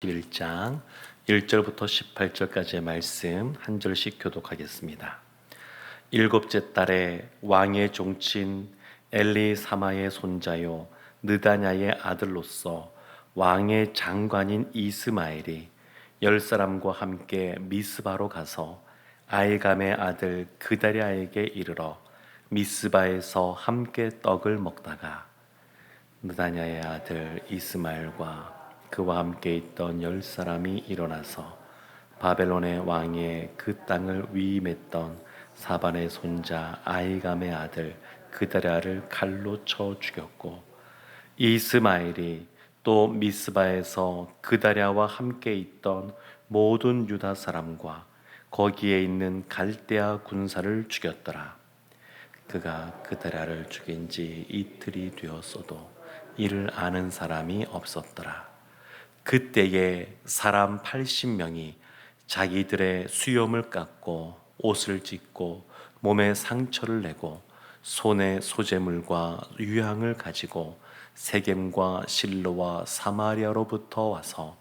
11장 1절부터 18절까지의 말씀 한 절씩 교독하겠습니다. 일곱째 달에 왕의 종친 엘리사마의 손자요 느다냐의 아들로서 왕의 장관인 이스마엘이 10사람과 함께 미스바로 가서 아이감의 아들 그다랴에게 이르러 미스바에서 함께 떡을 먹다가 느다냐의 아들 이스마엘과 그와 함께 있던 10사람이 일어나서 바벨론의 왕의 그 땅을 위임했던 사반의 손자 아이감의 아들 그다랴를 칼로 쳐 죽였고, 이스마엘이 또 미스바에서 그다랴와 함께 있던 모든 유다 사람과 거기에 있는 갈대아 군사를 죽였더라. 그가 그다랴를 죽인 지 이틀이 되었어도 이를 아는 사람이 없었더라. 그때에 사람 80명이 자기들의 수염을 깎고 옷을 찢고 몸에 상처를 내고 손에 소재물과 유향을 가지고 세겜과 실로와 사마리아로부터 와서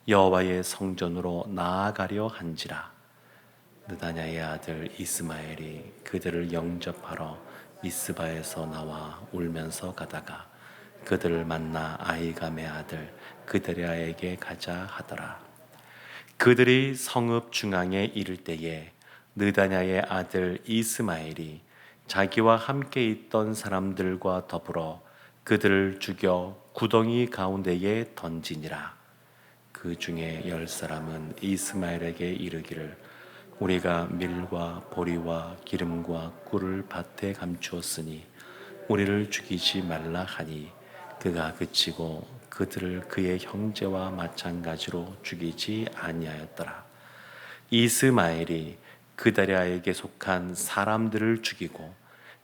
여호와의 성전으로 나아가려 한지라. 느다냐의 아들 이스마엘이 그들을 영접하러 미스바에서 나와 울면서 가다가 그들을 만나 아이감의 아들 그다랴에게 가자 하더라. 그들이 성읍 중앙에 이를 때에 느다냐의 아들 이스마엘이 자기와 함께 있던 사람들과 더불어 그들을 죽여 구덩이 가운데에 던지니라. 그 중에 10사람은 이스마엘에게 이르기를 우리가 밀과 보리와 기름과 꿀을 밭에 감추었으니 우리를 죽이지 말라 하니 그가 그치고 그들을 그의 형제와 마찬가지로 죽이지 아니하였더라. 이스마엘이 그다랴에게 속한 사람들을 죽이고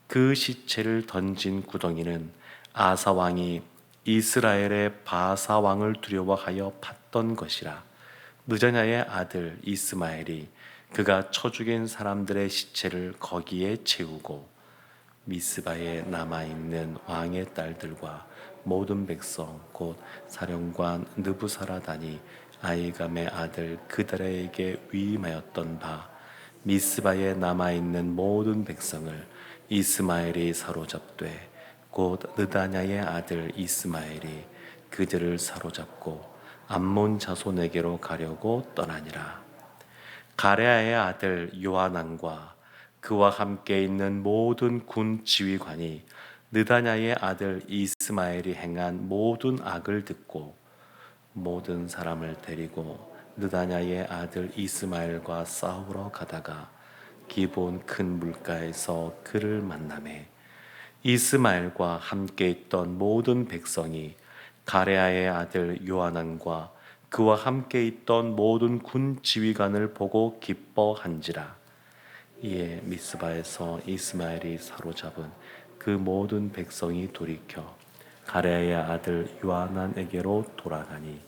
그 시체를 던진 구덩이는 아사 왕이 이스라엘의 바사 왕을 두려워하여 팠던 것이라. 느다냐의 아들 이스마엘이 그가 쳐 죽인 사람들의 시체를 거기에 채우고 미스바에 남아있는 왕의 딸들과 모든 백성 곧 사령관 느부사라단이 아이감의 아들 그다랴에게 위임하였던 바 미스바에 남아있는 모든 백성을 이스마엘이 사로잡되 곧 느다냐의 아들 이스마엘이 그들을 사로잡고 암몬 자손에게로 가려고 떠나니라. 가레아의 아들 요하난과 그와 함께 있는 모든 군 지휘관이 느다냐의 아들 이스마엘이 행한 모든 악을 듣고 모든 사람을 데리고 느다냐의 아들 이스마엘과 싸우러 가다가 기본 큰 물가에서 그를 만나매 이스마엘과 함께 있던 모든 백성이 가레아의 아들 요하난과 그와 함께 있던 모든 군 지휘관을 보고 기뻐한지라. 이에 미스바에서 이스마엘이 사로잡은 그 모든 백성이 돌이켜 가레아의 아들 요하난에게로 돌아가니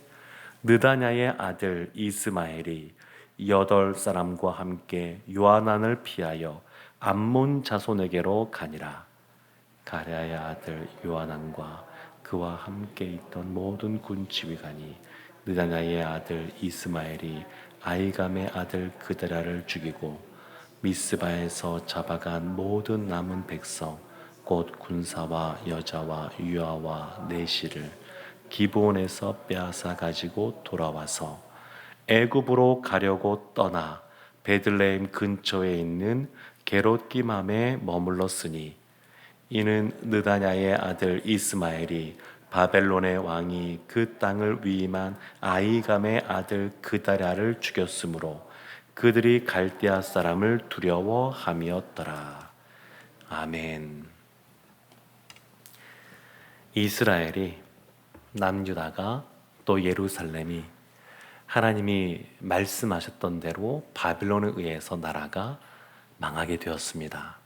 느다냐의 아들 이스마엘이 8사람과 함께 요하난을 피하여 암몬 자손에게로 가니라. 가레아의 아들 요하난과 그와 함께 있던 모든 군 지휘관이 느다냐의 아들 이스마엘이 아이감의 아들 그다랴를 죽이고 미스바에서 잡아간 모든 남은 백성 곧 군사와 여자와 유아와 내시를 기브온에서 빼앗아 가지고 돌아와서 애굽으로 가려고 떠나 베들레헴 근처에 있는 게롯기맘에 머물렀으니 이는 느다냐의 아들 이스마엘이 바벨론의 왕이 그 땅을 위임한 아이감의 아들 그다랴를 죽였으므로 그들이 갈대아 사람을 두려워함이었더라. 아멘. 이스라엘이 남유다가 또 예루살렘이 하나님이 말씀하셨던 대로 바빌론에 의해서 나라가 망하게 되었습니다.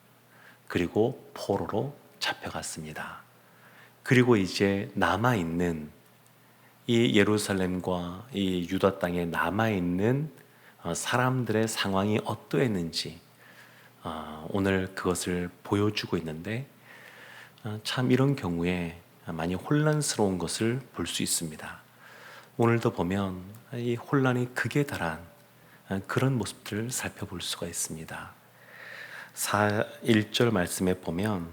그리고 포로로 잡혀갔습니다. 그리고 이제 남아있는 이 예루살렘과 이 유다 땅에 남아있는 사람들의 상황이 어떠했는지 오늘 그것을 보여주고 있는데 참 이런 경우에 많이 혼란스러운 것을 볼 수 있습니다. 오늘도 보면 이 혼란이 극에 달한 그런 모습들을 살펴볼 수가 있습니다. 1절 말씀에 보면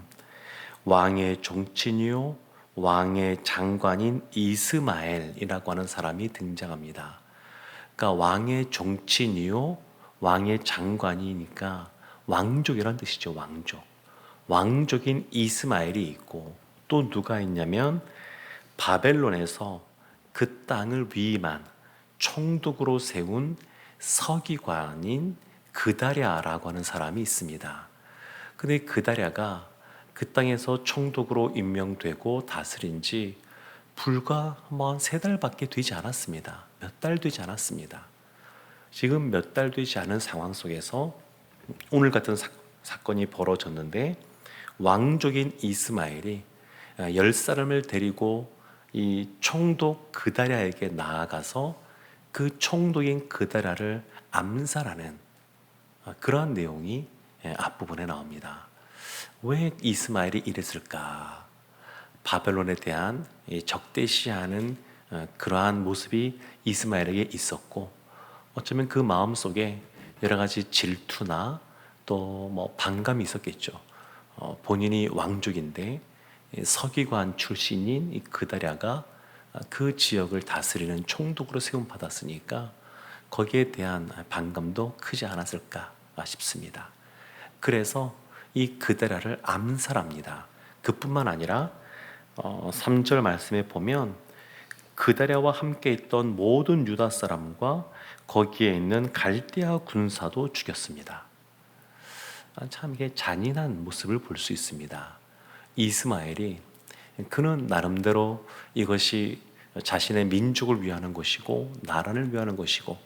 왕의 종친이요 왕의 장관인 이스마엘이라고 하는 사람이 등장합니다. 그러니까 왕의 종친이요 왕의 장관이니까 왕족이란 뜻이죠. 왕족. 왕족인 이스마엘이 있고 또 누가 있냐면 바벨론에서 그 땅을 위임한 총독으로 세운 서기관인 그다랴라고 하는 사람이 있습니다. 근데 그다랴가 그 땅에서 총독으로 임명되고 다스린 지 불과 한 3달밖에 되지 않았습니다. 몇 달 되지 않았습니다. 지금 몇 달 되지 않은 상황 속에서 오늘 같은 사건이 벌어졌는데 왕족인 이스마엘이 10사람을 데리고 이 총독 그다랴에게 나아가서 그 총독인 그다랴를 암살하는 그러한 내용이 앞부분에 나옵니다. 왜 이스마엘이 이랬을까? 바벨론에 대한 적대시하는 그러한 모습이 이스마엘에게 있었고 어쩌면 그 마음속에 여러 가지 질투나 또 반감이 있었겠죠. 본인이 왕족인데 서기관 출신인 이 그다랴가 그 지역을 다스리는 총독으로 세움받았으니까 거기에 대한 반감도 크지 않았을까 싶습니다. 그래서 이 그다랴를 암살합니다. 그뿐만 아니라 3절 말씀에 보면 그다랴와 함께 있던 모든 유다 사람과 거기에 있는 갈대아 군사도 죽였습니다. 참 이게 잔인한 모습을 볼 수 있습니다. 이스마엘이 그는 나름대로 이것이 자신의 민족을 위하는 것이고 나라를 위하는 것이고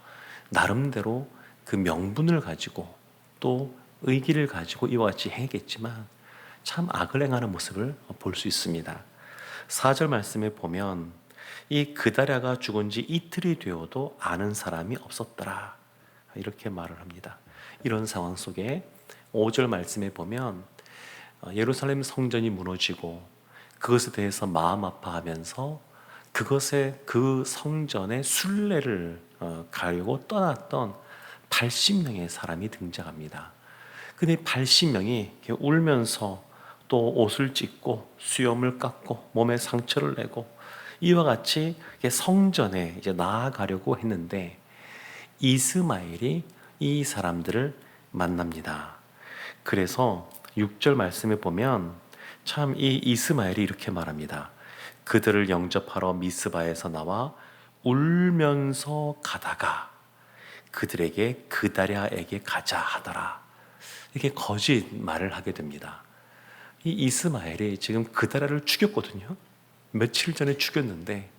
나름대로 그 명분을 가지고 또 의기를 가지고 이와 같이 행했겠지만 참 악을 행하는 모습을 볼 수 있습니다. 4절 말씀에 보면 이 그다랴가 죽은 지 이틀이 되어도 아는 사람이 없었더라 이렇게 말을 합니다. 이런 상황 속에 5절 말씀에 보면 예루살렘 성전이 무너지고 그것에 대해서 마음 아파하면서 그 성전의 순례를 가려고 떠났던 80명의 사람이 등장합니다. 근데 80명이 울면서 또 옷을 찢고 수염을 깎고 몸에 상처를 내고 이와 같이 성전에 이제 나아가려고 했는데 이스마엘이 이 사람들을 만납니다. 그래서 6절 말씀에 보면 참 이 이스마엘이 이렇게 말합니다. 그들을 영접하러 미스바에서 나와 울면서 가다가 그들에게 그다랴에게 가자 하더라. 이렇게 거짓말을 하게 됩니다. 이 이스마엘이 지금 그다랴를 죽였거든요. 며칠 전에 죽였는데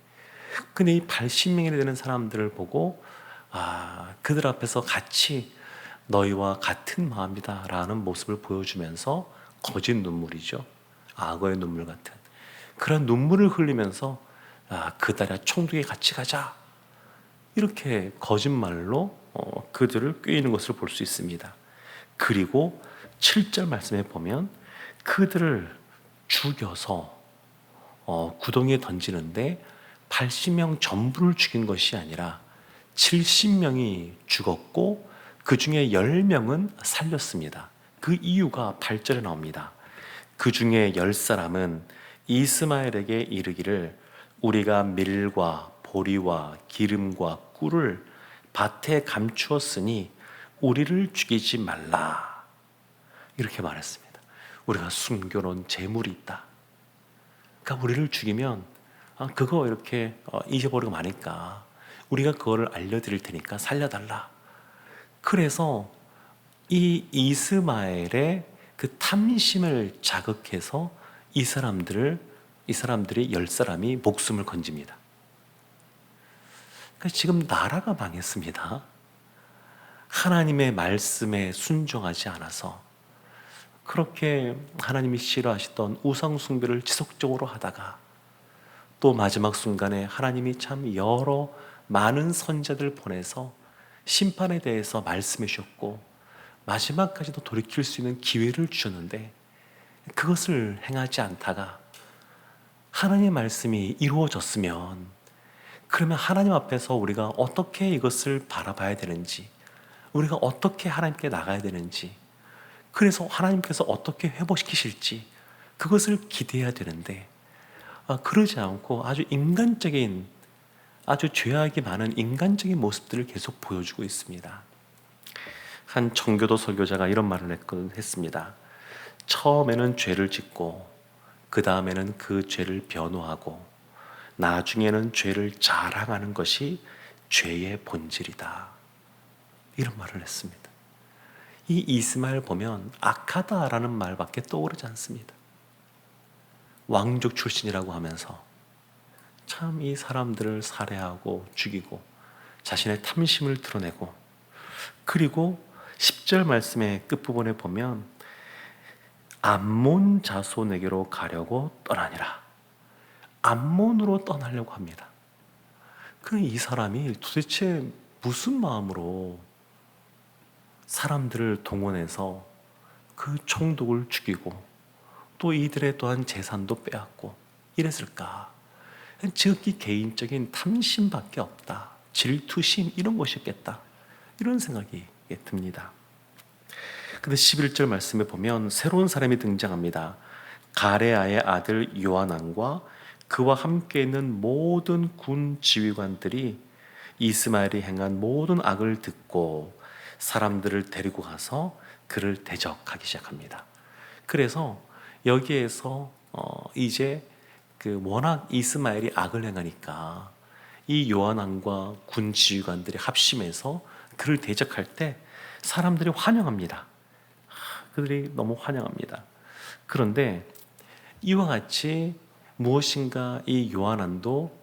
근데 이 80명이 되는 사람들을 보고 그들 앞에서 같이 너희와 같은 마음이다 라는 모습을 보여주면서 거짓 눈물이죠. 악어의 눈물 같은 그런 눈물을 흘리면서 그다랴 총독에 같이 가자 이렇게 거짓말로 그들을 꾀이는 것을 볼 수 있습니다. 그리고 7절 말씀에 보면 그들을 죽여서 구덩이에 던지는데 80명 전부를 죽인 것이 아니라 70명이 죽었고 그 중에 10명은 살렸습니다. 그 이유가 8절에 나옵니다. 그 중에 10사람은 이스마엘에게 이르기를 우리가 밀과 보리와 기름과 꿀을 밭에 감추었으니 우리를 죽이지 말라 이렇게 말했습니다. 우리가 숨겨놓은 재물이 있다. 그러니까 우리를 죽이면 그거 이렇게 잊어버리고 마니까 우리가 그거를 알려드릴 테니까 살려달라. 그래서 이 이스마엘의 그 탐심을 자극해서 이 사람들이 10사람이 목숨을 건집니다. 그러니까 지금 나라가 망했습니다. 하나님의 말씀에 순종하지 않아서 그렇게 하나님이 싫어하시던 우상 숭배를 지속적으로 하다가 또 마지막 순간에 하나님이 참 여러 많은 선자들 보내서 심판에 대해서 말씀해 주셨고 마지막까지도 돌이킬 수 있는 기회를 주셨는데 그것을 행하지 않다가 하나님의 말씀이 이루어졌으면 그러면 하나님 앞에서 우리가 어떻게 이것을 바라봐야 되는지, 우리가 어떻게 하나님께 나가야 되는지, 그래서 하나님께서 어떻게 회복시키실지 그것을 기대해야 되는데, 그러지 않고 아주 인간적인, 아주 죄악이 많은 인간적인 모습들을 계속 보여주고 있습니다. 한 청교도 설교자가 이런 말을 했습니다. 처음에는 죄를 짓고 그 다음에는 그 죄를 변호하고 나중에는 죄를 자랑하는 것이 죄의 본질이다. 이런 말을 했습니다. 이 이스마엘 보면 악하다라는 말밖에 떠오르지 않습니다. 왕족 출신이라고 하면서 참 이 사람들을 살해하고 죽이고 자신의 탐심을 드러내고, 그리고 10절 말씀의 끝부분에 보면 암몬 자손에게로 가려고 떠나니라. 암몬으로 떠나려고 합니다. 그럼 이 사람이 도대체 무슨 마음으로 사람들을 동원해서 그 총독을 죽이고 또 이들의 또한 재산도 빼앗고 이랬을까? 지극히 개인적인 탐심밖에 없다. 질투심 이런 것이었겠다. 이런 생각이 듭니다. 근데 11절 말씀에 보면 새로운 사람이 등장합니다. 가레아의 아들 요하난과 그와 함께 있는 모든 군 지휘관들이 이스마엘이 행한 모든 악을 듣고 사람들을 데리고 가서 그를 대적하기 시작합니다. 그래서 여기에서 이제 워낙 이스마엘이 악을 행하니까 이 요하난과 군 지휘관들이 합심해서 그를 대적할 때 사람들이 환영합니다. 그들이 너무 환영합니다. 그런데 이와 같이 무엇인가 이 요하난도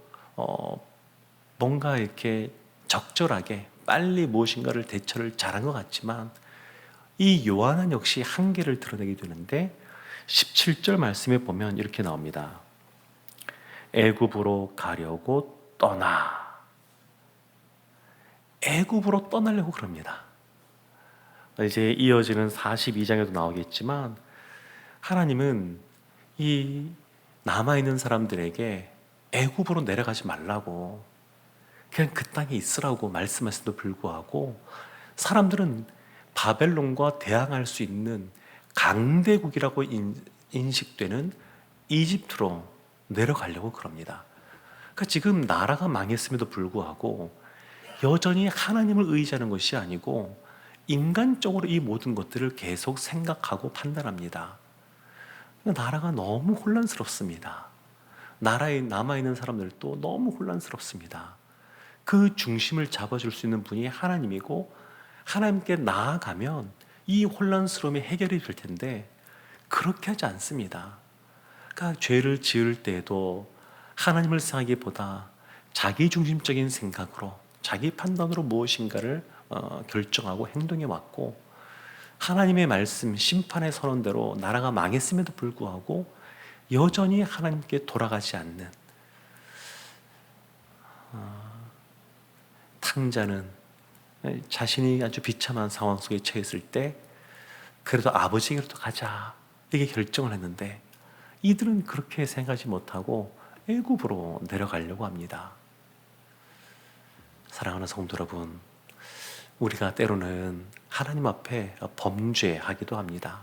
뭔가 이렇게 적절하게 빨리 무엇인가를 대처를 잘한 것 같지만 이 요하난 역시 한계를 드러내게 되는데 17절 말씀에 보면 이렇게 나옵니다. 애굽으로 가려고 떠나. 애굽으로 떠나려고 그럽니다. 이제 이어지는 42장에도 나오겠지만 하나님은 이 남아있는 사람들에게 애굽으로 내려가지 말라고, 그냥 그 땅에 있으라고 말씀하심에도 불구하고 사람들은 바벨론과 대항할 수 있는 강대국이라고 인식되는 이집트로 내려가려고 그럽니다. 그러니까 지금 나라가 망했음에도 불구하고 여전히 하나님을 의지하는 것이 아니고 인간적으로 이 모든 것들을 계속 생각하고 판단합니다. 나라가 너무 혼란스럽습니다. 나라에 남아있는 사람들도 너무 혼란스럽습니다. 그 중심을 잡아줄 수 있는 분이 하나님이고 하나님께 나아가면 이 혼란스러움이 해결이 될 텐데 그렇게 하지 않습니다. 그러니까 죄를 지을 때에도 하나님을 생각하기보다 자기 중심적인 생각으로 자기 판단으로 무엇인가를 결정하고 행동해 왔고, 하나님의 말씀 심판의 선언대로 나라가 망했음에도 불구하고 여전히 하나님께 돌아가지 않는, 탕자는 자신이 아주 비참한 상황 속에 처했을 때 그래도 아버지에게로 가자 이렇게 결정을 했는데 이들은 그렇게 생각하지 못하고 애굽으로 내려가려고 합니다. 사랑하는 성도 여러분, 우리가 때로는 하나님 앞에 범죄하기도 합니다.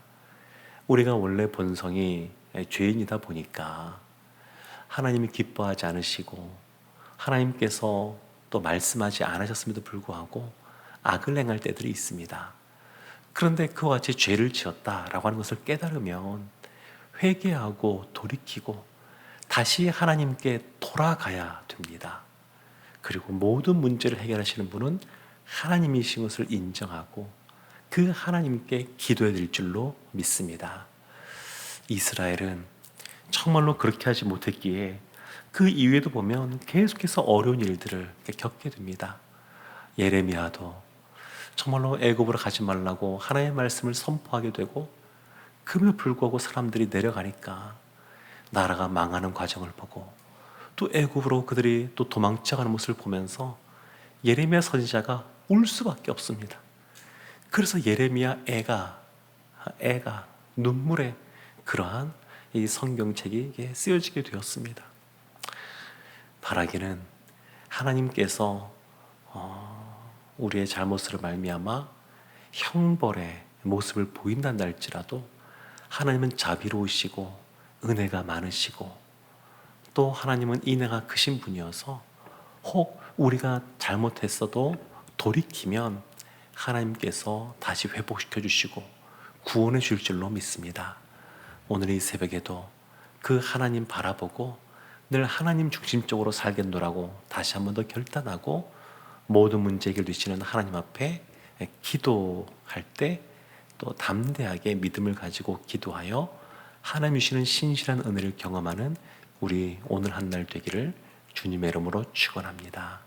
우리가 원래 본성이 죄인이다 보니까 하나님이 기뻐하지 않으시고 하나님께서 또 말씀하지 않으셨음에도 불구하고 악을 행할 때들이 있습니다. 그런데 그와 같이 죄를 지었다라고 하는 것을 깨달으면 회개하고 돌이키고 다시 하나님께 돌아가야 됩니다. 그리고 모든 문제를 해결하시는 분은 하나님이신 것을 인정하고 그 하나님께 기도해 드릴 줄로 믿습니다. 이스라엘은 정말로 그렇게 하지 못했기에 그 이후에도 보면 계속해서 어려운 일들을 겪게 됩니다. 예레미야도 정말로 애굽으로 가지 말라고 하나님의 말씀을 선포하게 되고 그럼에도 불구하고 사람들이 내려가니까 나라가 망하는 과정을 보고 또 애굽으로 그들이 또 도망쳐가는 모습을 보면서 예레미야 선지자가 울 수밖에 없습니다. 그래서 예레미야 애가 눈물에 그러한 이 성경책이 쓰여지게 되었습니다. 바라기는 하나님께서 우리의 잘못으로 말미암아 형벌의 모습을 보인단다 할지라도 하나님은 자비로우시고 은혜가 많으시고 또 하나님은 인애가 크신 분이어서 혹 우리가 잘못했어도 돌이키면 하나님께서 다시 회복시켜 주시고 구원해 줄 줄로 믿습니다. 오늘 이 새벽에도 그 하나님 바라보고 늘 하나님 중심적으로 살겠노라고 다시 한 번 더 결단하고 모든 문제 해결되시는 하나님 앞에 기도할 때 또 담대하게 믿음을 가지고 기도하여 하나님 주시는 신실한 은혜를 경험하는 우리 오늘 한 날 되기를 주님의 이름으로 축원합니다.